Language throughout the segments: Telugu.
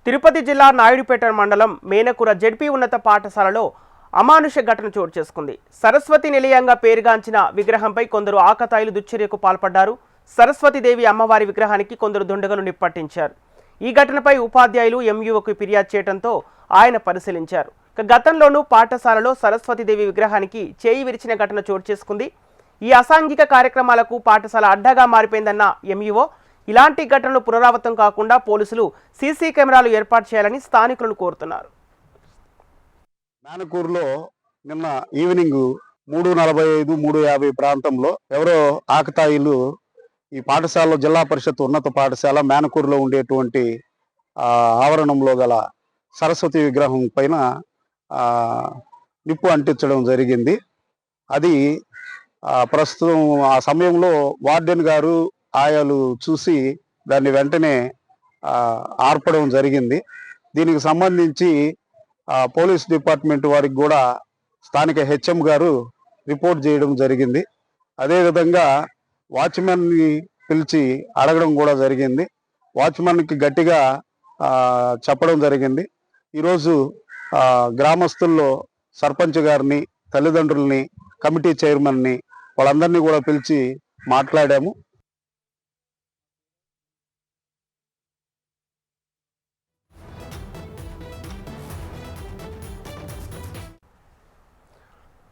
తిరుపతి జిల్లా నాయుడుపేట మండలం మేనకూర జెడ్పీ ఉన్నత పాఠశాలలో అమానుష ఘటన చోటు చేసుకుంది. సరస్వతి నిలయంగా పేరుగాంచిన విగ్రహంపై కొందరు ఆకతాయిలు దుశ్చర్యకు పాల్పడ్డారు. సరస్వతీదేవి అమ్మవారి విగ్రహానికి కొందరు దుండగులు నిప్పట్టించారు. ఈ ఘటనపై ఉపాధ్యాయులు ఎంయూఓకు ఫిర్యాదు చేయడంతో ఆయన పరిశీలించారు. గతంలోనూ పాఠశాలలో సరస్వతీదేవి విగ్రహానికి చేయి విరిచిన ఘటన చోటు చేసుకుంది. ఈ అసాంఘిక కార్యక్రమాలకు పాఠశాల అడ్డగా మారిపోయిందన్న ఎంయూఓ ఇలాంటి ఘటనలు పునరావృతం కాకుండా పోలీసులు సీసీ కెమెరాలు ఏర్పాటు చేయాలని స్థానికులను కోరుతున్నారు. మేనకూరులో నిన్న ఈవినింగ్ 3:45, 3:50 ప్రాంతంలో ఎవరో ఆకతాయిలు ఈ పాఠశాలలో జిల్లా పరిషత్ ఉన్నత పాఠశాల మేనకూరులో ఉండేటువంటి ఆవరణంలో గల సరస్వతి విగ్రహం పైన నిప్పు అంటించడం జరిగింది. అది ప్రస్తుతం ఆ సమయంలో వార్డెన్ గారు ఆయాలు చూసి దాన్ని వెంటనే ఆర్పడం జరిగింది. దీనికి సంబంధించి పోలీస్ డిపార్ట్మెంట్ వారికి కూడా స్థానిక హెచ్ఎం గారు రిపోర్ట్ చేయడం జరిగింది. అదేవిధంగా వాచ్మెన్ని పిలిచి అడగడం కూడా జరిగింది. వాచ్మెన్కి గట్టిగా చెప్పడం జరిగింది. ఈరోజు గ్రామస్తుల్లో సర్పంచ్ గారిని, తల్లిదండ్రుల్ని, కమిటీ చైర్మన్ని వాళ్ళందరినీ కూడా పిలిచి మాట్లాడాము.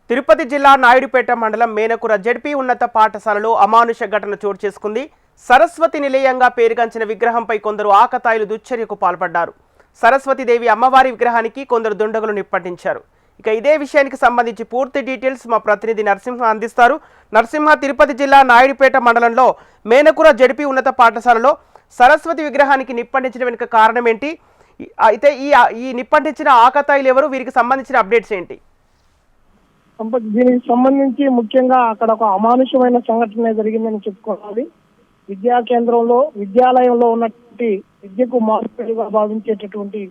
తిరుపతి జిల్లా నాయుడుపేట మండలం మేనకూర జెడ్పీ ఉన్నత పాఠశాలలో అమానుష ఘటన చోటు చేసుకుంది. సరస్వతి నిలయంగా పేరుగాంచిన విగ్రహంపై కొందరు ఆకతాయిలు దుశ్చర్యకు పాల్పడ్డారు. సరస్వతీదేవి అమ్మవారి విగ్రహానికి కొందరు దుండగులు నిప్పట్టించారు. ఇక ఇదే విషయానికి సంబంధించి పూర్తి డీటెయిల్స్ మా ప్రతినిధి నరసింహ అందిస్తారు. నరసింహ, తిరుపతి జిల్లా నాయుడుపేట మండలంలో మేనకూర జెడ్పీ ఉన్నత పాఠశాలలో సరస్వతి విగ్రహానికి నిప్పంటించడం వెనుక కారణం ఏంటి? అయితే ఈ నిప్పంటించిన ఆకతాయిలు ఎవరు? వీరికి సంబంధించిన అప్డేట్స్ ఏంటి? దీనికి సంబంధించి ముఖ్యంగా అక్కడ ఒక అమానుషమైన సంఘటన జరిగిందని చెప్పుకోవాలి. విద్యా కేంద్రంలో, విద్యాలయంలో ఉన్నటువంటి విద్యకు మార్పుగా భావించేటటువంటి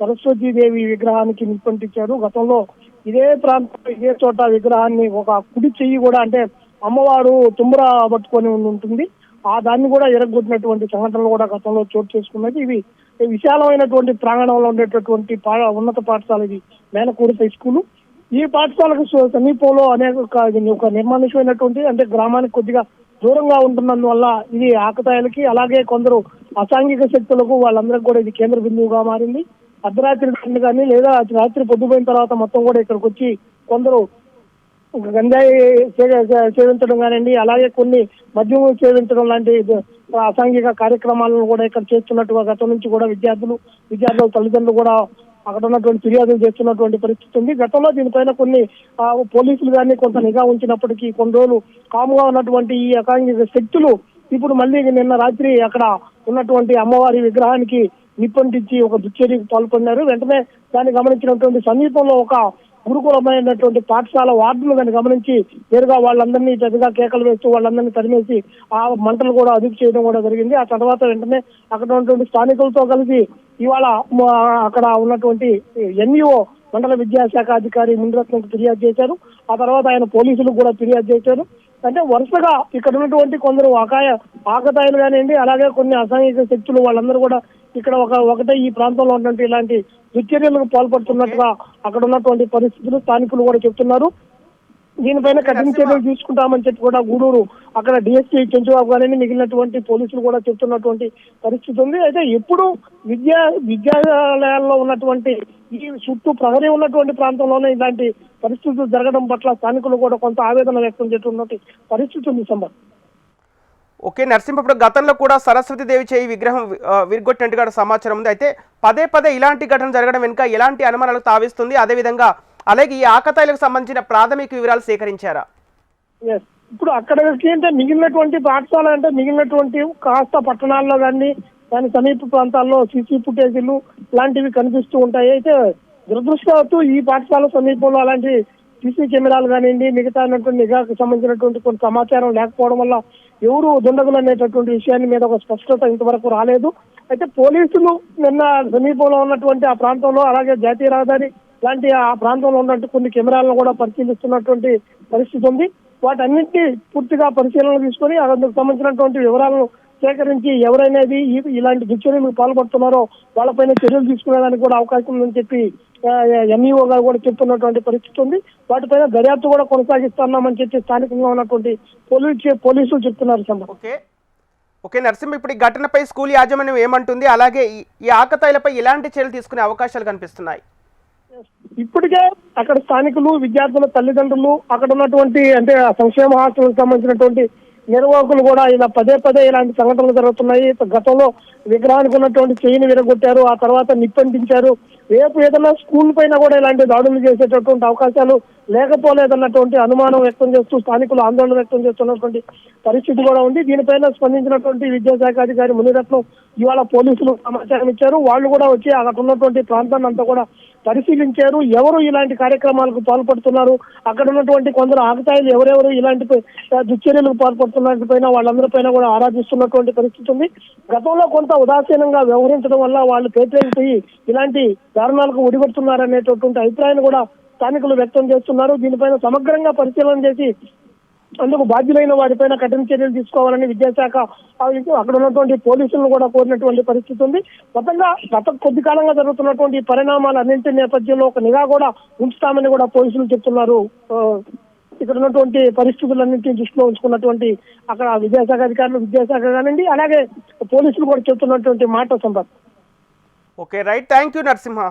సరస్వతీదేవి విగ్రహానికి నిప్పంటించారు. గతంలో ఇదే ప్రాంతంలో ఇదే చోట విగ్రహాన్ని ఒక కుడి చెయ్యి కూడా, అంటే అమ్మవారు తుమ్ముర పట్టుకొని ఉంటుంది, దాన్ని కూడా ఎరగొట్టినటువంటి సంఘటనలు కూడా గతంలో చోటు చేసుకున్నది. ఇవి విశాలమైనటువంటి ప్రాంగణంలో ఉండేటటువంటి ఉన్నత పాఠశాల ఇది మేనకూరు హై స్కూలు. ఈ పాఠశాలకు సమీపంలో ఒక నిర్మానుషమైనటువంటి, అంటే గ్రామానికి కొద్దిగా దూరంగా ఉంటున్నందువల్ల ఇది ఆకతాయిలకి, అలాగే కొందరు అసాంఘిక శక్తులకు వాళ్ళందరికీ కూడా ఇది కేంద్ర బిందువుగా మారింది. అర్ధరాత్రి కానీ లేదా రాత్రి పొద్దుపోయిన తర్వాత మొత్తం కూడా ఇక్కడికి వచ్చి కొందరు గంజాయి సేవించడం కానివ్వండి, అలాగే కొన్ని మద్యం సేవించడం లాంటి అసాంఘిక కార్యక్రమాలను కూడా ఇక్కడ చేస్తున్నట్టుగా గతం నుంచి కూడా విద్యార్థుల తల్లిదండ్రులు కూడా అక్కడ ఉన్నటువంటి ఫిర్యాదులు చేస్తున్నటువంటి పరిస్థితి ఉంది. గతంలో దీనిపైన కొన్ని పోలీసులు కానీ కొంత నిఘా ఉంచినప్పటికీ కొన్ని రోజులు కాముగా ఉన్నటువంటి ఈ అసాంఘిక శక్తులు ఇప్పుడు మళ్ళీ నిన్న రాత్రి అక్కడ ఉన్నటువంటి అమ్మవారి విగ్రహానికి నిప్పంటించి ఒక దుశ్చర్యకు పాల్పడినారు. వెంటనే దాన్ని గమనించినటువంటి సమీపంలో ఒక గురుకులమైనటువంటి పాఠశాల వార్డులు దాన్ని గమనించి నేరుగా వాళ్ళందరినీ పెద్దగా కేకలు వేస్తూ వాళ్ళందరినీ తరిమేసి ఆ మంటలు కూడా అదుపు చేయడం కూడా జరిగింది. ఆ తర్వాత వెంటనే అక్కడ ఉన్నటువంటి స్థానికులతో కలిసి ఇవాళ అక్కడ ఉన్నటువంటి ఎంఈఓ మండల విద్యాశాఖ అధికారి మునిరత్నంకు ఫిర్యాదు చేశారు. ఆ తర్వాత ఆయన పోలీసులకు కూడా ఫిర్యాదు చేశారు. అంటే వరుసగా ఇక్కడ ఉన్నటువంటి కొందరు ఆకతాయిలు కానివ్వండి, అలాగే కొన్ని అసాంఘిక శక్తులు వాళ్ళందరూ కూడా ఇక్కడ ఒకటే ఈ ప్రాంతంలో ఉన్నటువంటి ఇలాంటి దుశ్చర్యలకు పాల్పడుతున్నట్టుగా అక్కడ ఉన్నటువంటి పరిస్థితులు స్థానికులు కూడా చెప్తున్నారు. దీనిపైన కఠిన చర్యలు తీసుకుంటామని చెప్పి కూడా గూడూరు అక్కడ డిఎస్పీ చెంచుబాబు గారిని మిగిలినటువంటి పోలీసులు కూడా చెప్తున్నటువంటి పరిస్థితి ఉంది. అయితే ఎప్పుడు విద్యాలయాల్లో ఉన్నటువంటి ఈ చుట్టూ ప్రహరీ ఉన్నటువంటి ప్రాంతంలోనే ఇలాంటి పరిస్థితులు జరగడం పట్ల స్థానికులు కూడా కొంత ఆవేదన వ్యక్తం చేస్తున్నటువంటి పరిస్థితి ఉంది. సంబర్ ఓకే నరసింహ, ఇప్పుడు గతంలో కూడా సరస్వతీదేవి చేయి విగ్రహం విరగొట్టినట్టుగా సమాచారం ఉంది. అయితే పదే పదే ఇలాంటి ఘటన జరగడం వెనుక ఎలాంటి అనుమానాలకు తావిస్తుంది? అదేవిధంగా అలాగే ఈ ఆకతాయిలకు సంబంధించిన ప్రాథమిక వివరాలు సేకరించారా? ఇప్పుడు అక్కడికి అంటే మిగిలినటువంటి పాఠశాల అంటే మిగిలినటువంటి కాస్త పట్టణాల్లో కానీ దాని సమీప ప్రాంతాల్లో సీసీ ఫుటేజీలు ఇలాంటివి కనిపిస్తూ ఉంటాయి. అయితే దురదృష్టవత్తు ఈ పాఠశాల సమీపంలో అలాంటి సీసీ కెమెరాలు కానివ్వండి, మిగతా నిఘాకు సంబంధించినటువంటి కొంత సమాచారం లేకపోవడం వల్ల ఎవరు దుండగులు అనేటటువంటి విషయాన్ని మీద ఒక స్పష్టత ఇంతవరకు రాలేదు. అయితే పోలీసులు నిన్న సమీపంలో ఉన్నటువంటి ఆ ప్రాంతంలో, అలాగే జాతీయ రహదారి లాంటి ఆ ప్రాంతంలో ఉన్నటువంటి కొన్ని కెమెరాలను కూడా పరిశీలిస్తున్నటువంటి పరిస్థితి ఉంది. వాటన్నింటినీ పూర్తిగా పరిశీలన తీసుకొని అందుకు సంబంధించినటువంటి వివరాలను సేకరించి ఎవరైనా ఇలాంటి దుశ్చర్యలకు పాల్పడుతున్నారో వాళ్ళపైన చర్యలు తీసుకునేదానికి కూడా అవకాశం ఉందని చెప్పి ఎంఈఓ గారు కూడా చెప్తున్నటువంటి పరిస్థితి ఉంది. వాటిపైన దర్యాప్తు కూడా కొనసాగిస్తున్నామని చెప్పి స్థానికంగా ఉన్నటువంటి పోలీసులు చెప్తున్నారు. సంబంధం ఓకే నరసింహ, ఇప్పుడు ఈ ఘటనపై స్కూల్ యాజమాన్యం ఏమంటుంది, అలాగే ఈ ఆకతాయిలపై ఎలాంటి చర్యలు తీసుకునే అవకాశాలు కనిపిస్తున్నాయి? ఇప్పటికే అక్కడ స్థానికులు, విద్యార్థుల తల్లిదండ్రులు, అక్కడ ఉన్నటువంటి అంటే సంక్షేమ హాస్టల్కి సంబంధించినటువంటి నిర్వాహకులు కూడా ఇలా పదే పదే ఇలాంటి సంఘటనలు జరుగుతున్నాయి. గతంలో విగ్రహానికి ఉన్నటువంటి చెయ్యిని విరగొట్టారు, ఆ తర్వాత నిప్పంటించారు. రేపు ఏదైనా స్కూల్ పైన కూడా ఇలాంటి దాడులు చేసేటటువంటి అవకాశాలు లేకపోలేదన్నటువంటి అనుమానం వ్యక్తం చేస్తూ స్థానికులు ఆందోళన వ్యక్తం చేస్తున్నటువంటి పరిస్థితి కూడా ఉంది. దీనిపైన స్పందించినటువంటి విద్యాశాఖ అధికారి మునిరత్నం ఇవాళ పోలీసులు సమాచారం ఇచ్చారు. వాళ్ళు కూడా వచ్చి అక్కడ ఉన్నటువంటి ప్రాంతాన్ని అంతా కూడా పరిశీలించారు. ఎవరు ఇలాంటి కార్యక్రమాలకు పాల్పడుతున్నారు, అక్కడ ఉన్నటువంటి కొందరు ఆకతాయిలు ఎవరెవరు ఇలాంటి దుశ్చర్యలకు పాల్పడుతున్న పైన వాళ్ళందరిపైన కూడా ఆరాధిస్తున్నటువంటి పరిస్థితి ఉంది. గతంలో కొంత ఉదాసీనంగా వ్యవహరించడం వల్ల వాళ్ళు పేటరేగిపోయి ఇలాంటి దారుణాలకు ఒడిగొడుతున్నారనేటటువంటి అభిప్రాయాన్ని కూడా స్థానికులు వ్యక్తం చేస్తున్నారు. దీనిపైన సమగ్రంగా పరిశీలన చేసి అందుకు బాధ్యులైన వారిపైన కఠిన చర్యలు తీసుకోవాలని విద్యాశాఖ అక్కడ ఉన్నటువంటి పోలీసులను కూడా కోరినటువంటి పరిస్థితి ఉంది. మొత్తంగా గత కొద్ది కాలంగా జరుగుతున్నటువంటి పరిణామాలన్నింటి నేపథ్యంలో ఒక నిఘా కూడా ఉంచుతామని కూడా పోలీసులు చెప్తున్నారు. ఇక్కడ ఉన్నటువంటి పరిస్థితులన్నింటినీ దృష్టిలో ఉంచుకున్నటువంటి అక్కడ విద్యాశాఖ అధికారులు, విద్యాశాఖ కానివ్వండి, అలాగే పోలీసులు కూడా చెప్తున్నటువంటి మాట. Sampath. Okay right, thank you Narasimha.